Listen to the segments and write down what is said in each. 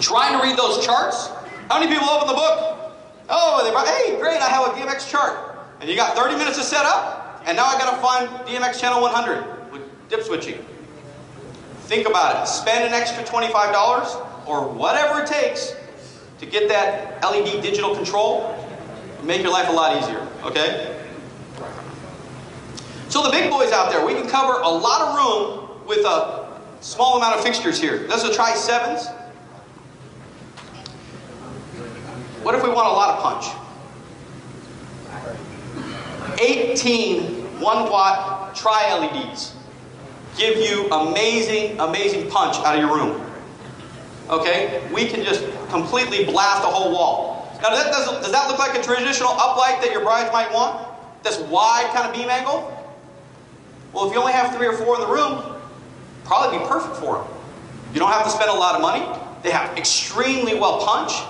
Trying to read those charts? How many people open the book? Oh, hey, great, I have a DMX chart. And you got 30 minutes to set up, and now I got to find DMX channel 100 with dip switching. Think about it. Spend an extra $25 or whatever it takes to get that LED digital control. Make your life a lot easier, okay? So the big boys out there, we can cover a lot of room with a small amount of fixtures here. Let's try 7s. What if we want a lot of punch? 18 1-watt tri-LEDs give you amazing, amazing punch out of your room. Okay? We can just completely blast a whole wall. Now does that look like a traditional uplight that your brides might want? This wide kind of beam angle? Well, if you only have 3 or 4 in the room, probably be perfect for them. You don't have to spend a lot of money. They have extremely well punch.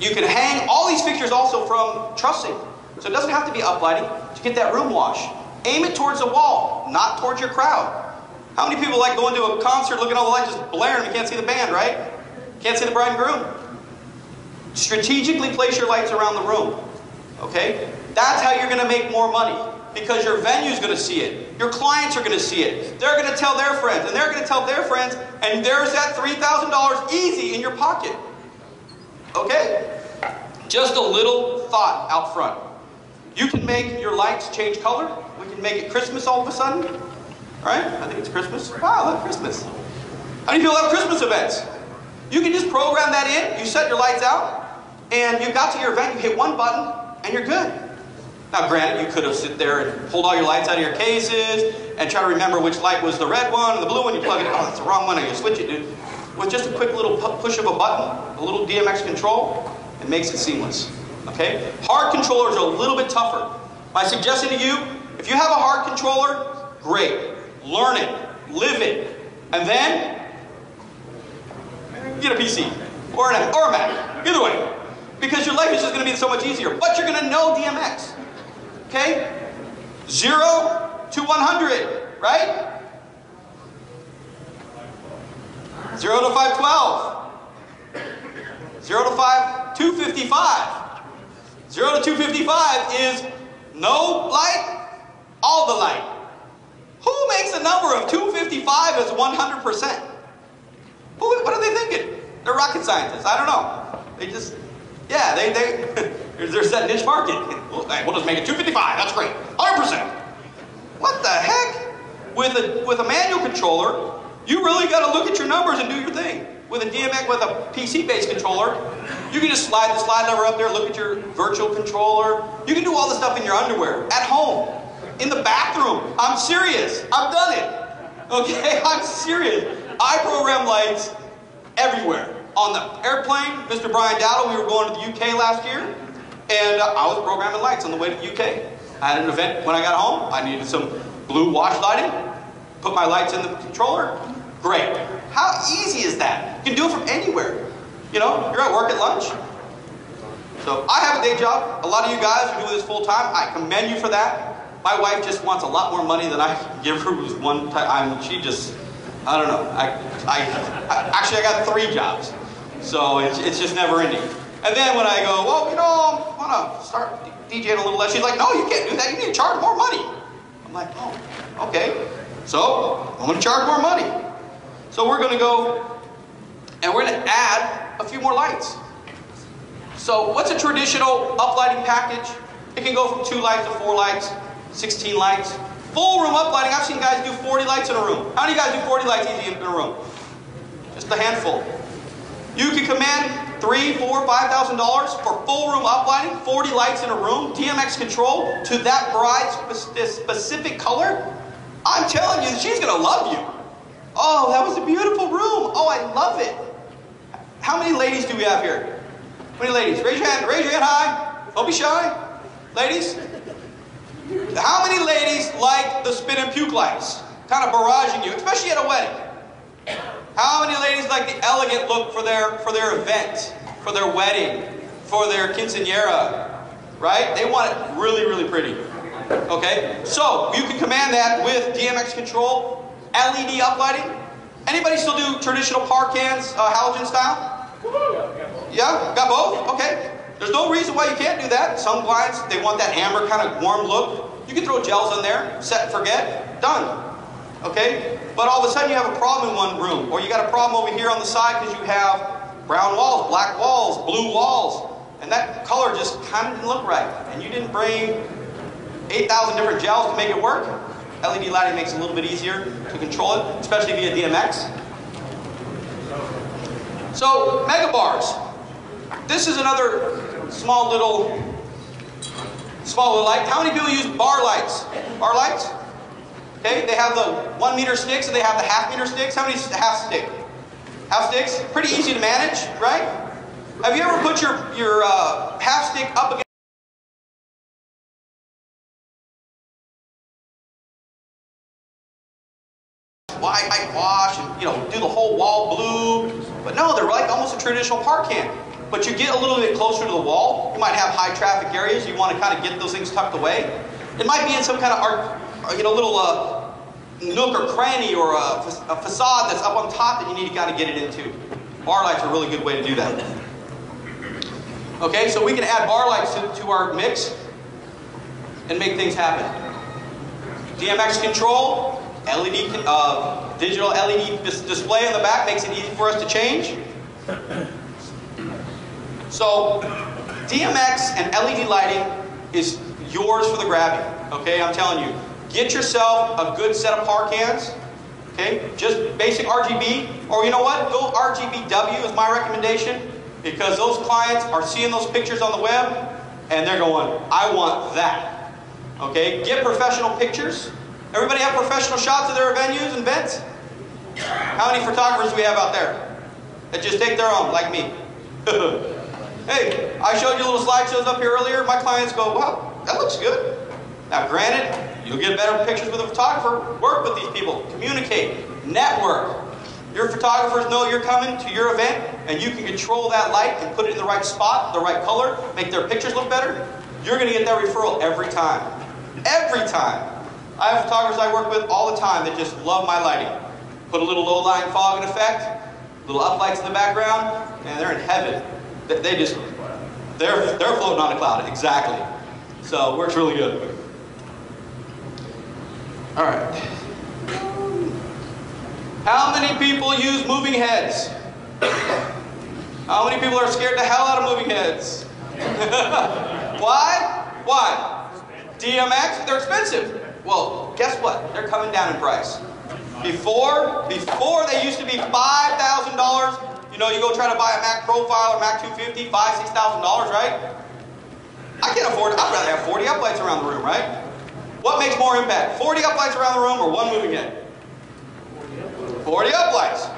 You can hang all these fixtures also from trussing. So it doesn't have to be uplighting to get that room wash. Aim it towards the wall, not towards your crowd. How many people like going to a concert, looking at all the lights just blaring, you can't see the band, right? Can't see the bride and groom. Strategically place your lights around the room. Okay? That's how you're going to make more money. Because your venue's going to see it. Your clients are going to see it. They're going to tell their friends, and they're going to tell their friends, and there's that $3,000 easy in your pocket. Okay? Just a little thought out front. You can make your lights change color. We can make it Christmas all of a sudden. Right? I think it's Christmas. Wow, I love Christmas. How many people have Christmas events? You can just program that in. You set your lights out, and you got to your event, you hit one button, and you're good. Now granted, you could have sit there and pulled all your lights out of your cases and try to remember which light was the red one and the blue one. You plug it in, oh, that's the wrong one, and you switch it, dude. With just a quick little push of a button, a little DMX control, it makes it seamless. Okay? Hard controllers are a little bit tougher. My suggestion to you, if you have a hard controller, great. Learn it, live it, and then get a PC or a Mac. Either way. Because your life is just going to be so much easier. But you're going to know DMX. Okay? 0 to 100, right? 0 to 512. 0 to 255. 0 to 255 is no light, all the light. Who makes a number of 255 as 100%? What are they thinking? They're rocket scientists. I don't know. They just, yeah, they're setting niche market. We'll just make it 255. That's great. 100%. What the heck? With a manual controller, you really got to look at your numbers and do your thing. With a DMX, with a PC-based controller, you can just slide the slide lever up there, look at your virtual controller. You can do all the stuff in your underwear, at home, in the bathroom. I'm serious. I've done it. Okay, I'm serious. I program lights everywhere. On the airplane, Mr. Brian Dowdle, we were going to the UK last year, and I was programming lights on the way to the UK. I had an event when I got home. I needed some blue wash lighting. Put my lights in the controller. Great. How easy is that? You can do it from anywhere. You know, you're at work at lunch. So I have a day job. A lot of you guys are doing this full time. I commend you for that. My wife just wants a lot more money than I can give her. Was one time, she just, I don't know. Actually, I got 3 jobs. So it's just never ending. And then when I go, well, you know, I want to start DJing a little less, she's like, no, you can't do that. You need to charge more money. I'm like, oh, okay. So I'm going to charge more money. So we're going to go and we're going to add a few more lights. So what's a traditional uplighting package? It can go from 2 lights to 4 lights, 16 lights. Full room uplighting, I've seen guys do 40 lights in a room. How many guys do 40 lights easy in a room? Just a handful. You can command $3,000, $4,000, $5,000 for full room uplighting, 40 lights in a room, DMX control to that bride's specific color. I'm telling you, she's going to love you. Oh, that was a beautiful room. Oh, I love it. How many ladies do we have here? How many ladies? Raise your hand high. Don't be shy. Ladies? How many ladies like the spin and puke lights? Kind of barraging you, especially at a wedding. How many ladies like the elegant look for their event, for their wedding, for their quinceañera, right? They want it really, really pretty. Okay? So, you can command that with DMX control, LED uplighting, Anybody still do traditional par cans, halogen style? Yeah, got both? Okay. There's no reason why you can't do that. Some clients, they want that amber kind of warm look. You can throw gels in there, set and forget, done. Okay? But all of a sudden you have a problem in one room, or you got a problem over here on the side because you have brown walls, black walls, blue walls, and that color just kind of didn't look right. And you didn't bring 8,000 different gels to make it work. LED lighting makes it a little bit easier to control it, especially via DMX. So, mega bars. This is another small little light. How many people use bar lights? Bar lights? Okay, they have the 1 meter sticks and they have the half meter sticks. How many half stick? Half sticks? Pretty easy to manage, right? Have you ever put your half stick up against whitewash and do the whole wall blue? But no, they're like almost a traditional par can. But you get a little bit closer to the wall. You might have high traffic areas. You want to kind of get those things tucked away. It might be in some kind of little nook or cranny or a facade that's up on top that you need to kind of get it into. Bar lights are a really good way to do that. Okay, so we can add bar lights to our mix and make things happen. DMX control, LED, digital LED display on the back makes it easy for us to change. So DMX and LED lighting is yours for the grabbing. Okay, I'm telling you. Get yourself a good set of par cans. Okay, just basic RGB, or you know what? Go RGBW is my recommendation, because those clients are seeing those pictures on the web and they're going, I want that. Okay, get professional pictures. Everybody have professional shots of their venues and events? How many photographers do we have out there that just take their own, like me? Hey, I showed you little slideshows up here earlier. My clients go, wow, that looks good. Now granted, you'll get better pictures with a photographer. Work with these people. Communicate. Network. Your photographers know you're coming to your event, and you can control that light and put it in the right spot, the right color, make their pictures look better. You're going to get that referral every time. Every time. I have photographers I work with all the time that just love my lighting. Put a little low-lying fog in effect, little uplights in the background, and they're in heaven. They're floating on a cloud. Exactly. So it works really good. All right. How many people use moving heads? How many people are scared the hell out of moving heads? Why? Why? DMX, they're expensive. Well, guess what? They're coming down in price. Before they used to be $5,000. You know, you go try to buy a Mac Profile or Mac 250, $5,000, $6,000, right? I can't afford it. I'd rather have 40 uplights around the room, right? What makes more impact? 40 uplights around the room or one moving head? 40 uplights.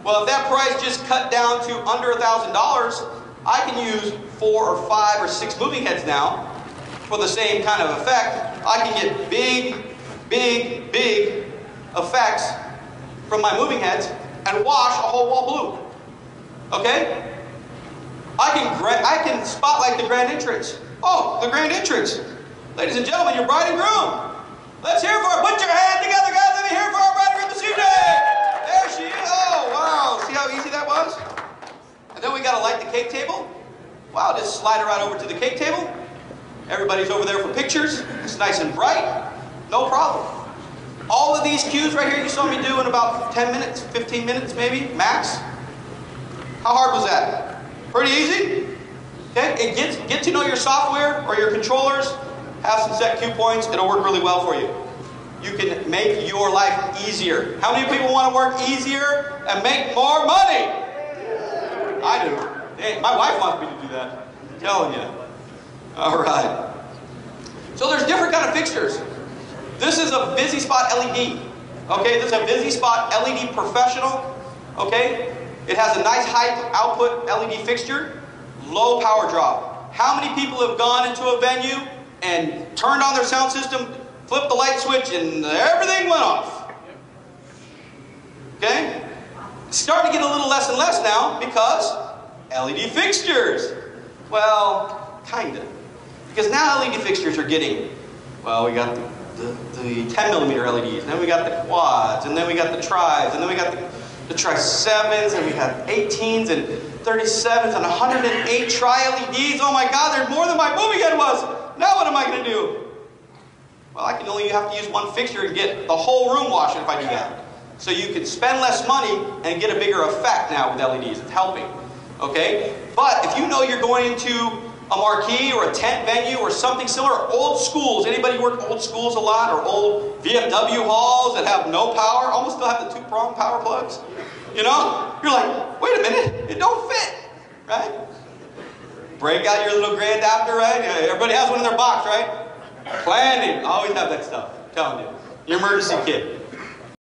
Well, if that price just cut down to under $1,000, I can use 4 or 5 or 6 moving heads now for the same kind of effect. I can get big, big, big effects from my moving heads and wash a whole wall blue. Okay? I can spotlight the grand entrance. Oh, the grand entrance. Ladies and gentlemen, your bride and groom. Let's hear for it. Put your hand together, guys. Let me hear for our bride and groom this evening. There she is. Oh, wow. See how easy that was? And then we got to light the cake table. Wow, just slide it right over to the cake table. Everybody's over there for pictures. It's nice and bright. No problem. All of these cues right here you saw me do in about 10 minutes, 15 minutes maybe, max. How hard was that? Pretty easy? Okay, get to know your software or your controllers. Have some set cue points. It'll work really well for you. You can make your life easier. How many people want to work easier and make more money? I do. Hey, my wife wants me to do that. I'm telling you. All right. So there's different kind of fixtures. This is a busy spot LED. Okay, this is a busy spot LED professional. Okay, it has a nice high output LED fixture, low power drop. How many people have gone into a venue and turned on their sound system, flipped the light switch, and everything went off? Okay, it's starting to get a little less and less now because LED fixtures. Well, kind of. Because now LED fixtures are getting, well, we got the 10mm LEDs, and then we got the quads, and then we got the tribes, and then we got the to try 7s, and we have 18s and 37s and 108 tri-LEDs. Oh my God, there's more than my movie gun was. Now what am I going to do? Well, I can only have to use one fixture and get the whole room washing if I do that. So you can spend less money and get a bigger effect now with LEDs. It's helping. Okay? But if you know you're going into a marquee or a tent venue or something similar, old schools, anybody work old schools a lot, or old VFW halls that have no power, almost still have the 2-prong power plugs? You know? You're like, wait a minute, it don't fit, right? Break out your little gray adapter, right? Everybody has one in their box, right? Planning, always have that stuff. I'm telling you. Your emergency kit.